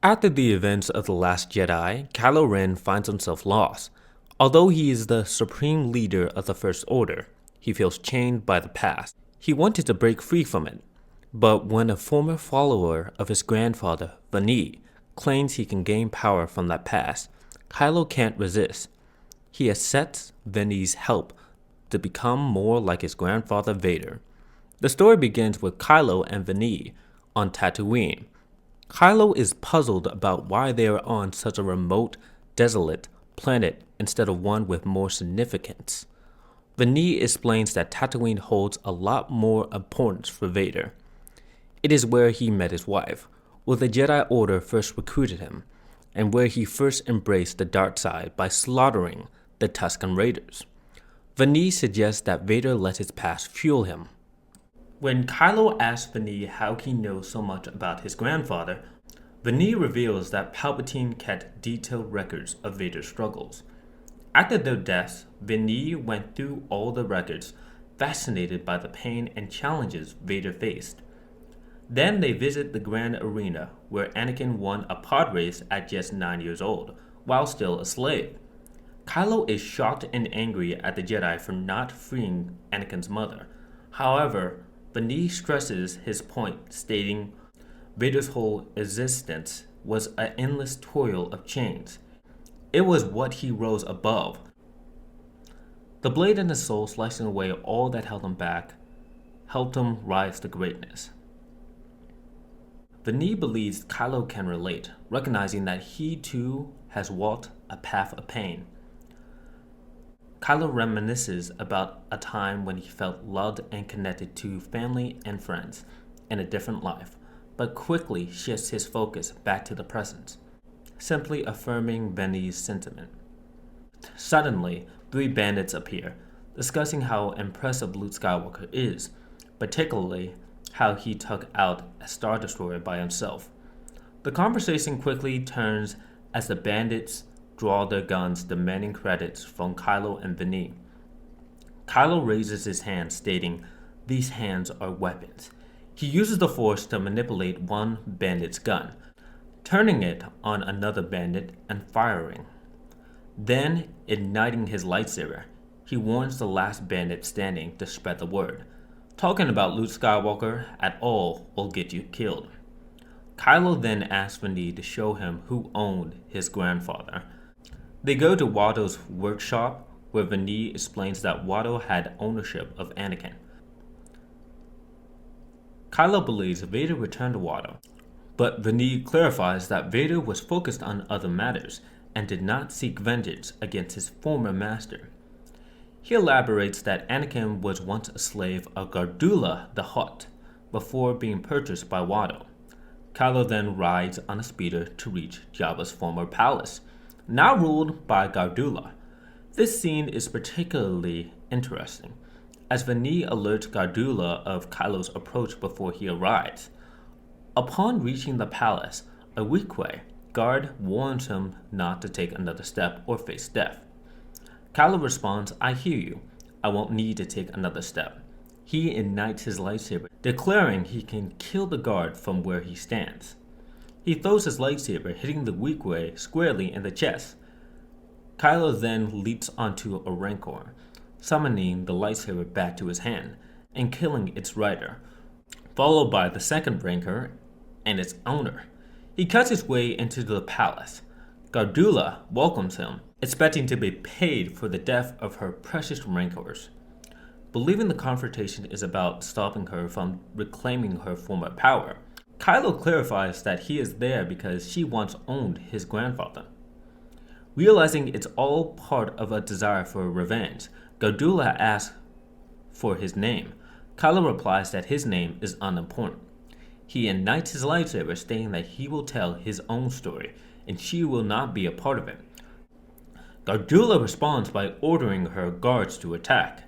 After the events of The Last Jedi, Kylo Ren finds himself lost. Although he is the supreme leader of the First Order, he feels chained by the past. He wanted to break free from it, but when a former follower of his grandfather, Vanee, claims he can gain power from that past, Kylo can't resist. He accepts Vanee's help to become more like his grandfather Vader. The story begins with Kylo and Vanee on Tatooine. Kylo is puzzled about why they are on such a remote, desolate planet instead of one with more significance. Vanee explains that Tatooine holds a lot more importance for Vader. It is where he met his wife, where the Jedi Order first recruited him, and where he first embraced the dark side by slaughtering the Tusken Raiders. Vanee suggests that Vader let his past fuel him. When Kylo asks Vanee how he knows so much about his grandfather, Vanee reveals that Palpatine kept detailed records of Vader's struggles. After their deaths, Vanee went through all the records, fascinated by the pain and challenges Vader faced. Then they visit the Grand Arena, where Anakin won a pod race at just 9 years old, while still a slave. Kylo is shocked and angry at the Jedi for not freeing Anakin's mother. However, Vanee stresses his point, stating Vader's whole existence was an endless toil of chains. It was what he rose above. The blade in his soul, slicing away all that held him back, helped him rise to greatness. Vanee believes Kylo can relate, recognizing that he too has walked a path of pain. Kylo reminisces about a time when he felt loved and connected to family and friends in a different life, but quickly shifts his focus back to the present, simply affirming Vanee's sentiment. Suddenly, 3 bandits appear, discussing how impressive Luke Skywalker is, particularly how he took out a Star Destroyer by himself. The conversation quickly turns as the bandits draw their guns, demanding credits from Kylo and Vanee. Kylo raises his hand, stating, "These hands are weapons." He uses the Force to manipulate one bandit's gun, turning it on another bandit and firing. Then, igniting his lightsaber, he warns the last bandit standing to spread the word. Talking about Luke Skywalker at all will get you killed. Kylo then asks Vanee to show him who owned his grandfather. They go to Watto's workshop, where Vanee explains that Watto had ownership of Anakin. Kylo believes Vader returned to Watto, but Vanee clarifies that Vader was focused on other matters and did not seek vengeance against his former master. He elaborates that Anakin was once a slave of Gardulla the Hutt before being purchased by Watto. Kylo then rides on a speeder to reach Jabba's former palace, now ruled by Gardulla. This scene is particularly interesting, as Vanee alerts Gardulla of Kylo's approach before he arrives. Upon reaching the palace, a Weequay guard warns him not to take another step or face death. Kylo responds, "I hear you. I won't need to take another step." He ignites his lightsaber, declaring he can kill the guard from where he stands. He throws his lightsaber, hitting the Weequay squarely in the chest. Kylo then leaps onto a Rancor, summoning the lightsaber back to his hand and killing its rider, followed by the second Rancor and its owner. He cuts his way into the palace. Gardulla welcomes him, expecting to be paid for the death of her precious Rancors. Believing the confrontation is about stopping her from reclaiming her former power, Kylo clarifies that he is there because she once owned his grandfather. Realizing it's all part of a desire for revenge, Gardulla asks for his name. Kylo replies that his name is unimportant. He ignites his lightsaber, stating that he will tell his own story, and she will not be a part of it. Gardulla responds by ordering her guards to attack.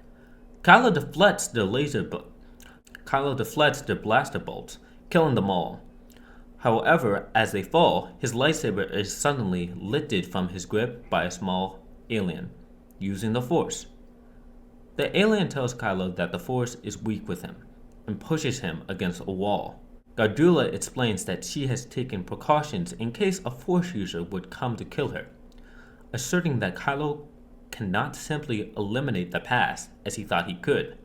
Kylo deflects their blaster bolts, killing them all. However, as they fall, his lightsaber is suddenly lifted from his grip by a small alien, using the Force. The alien tells Kylo that the Force is weak with him, and pushes him against a wall. Gardulla explains that she has taken precautions in case a Force user would come to kill her, asserting that Kylo cannot simply eliminate the past as he thought he could.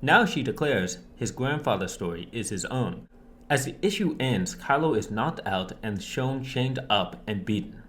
Now she declares his grandfather's story is his own. As the issue ends, Kylo is knocked out and shown chained up and beaten.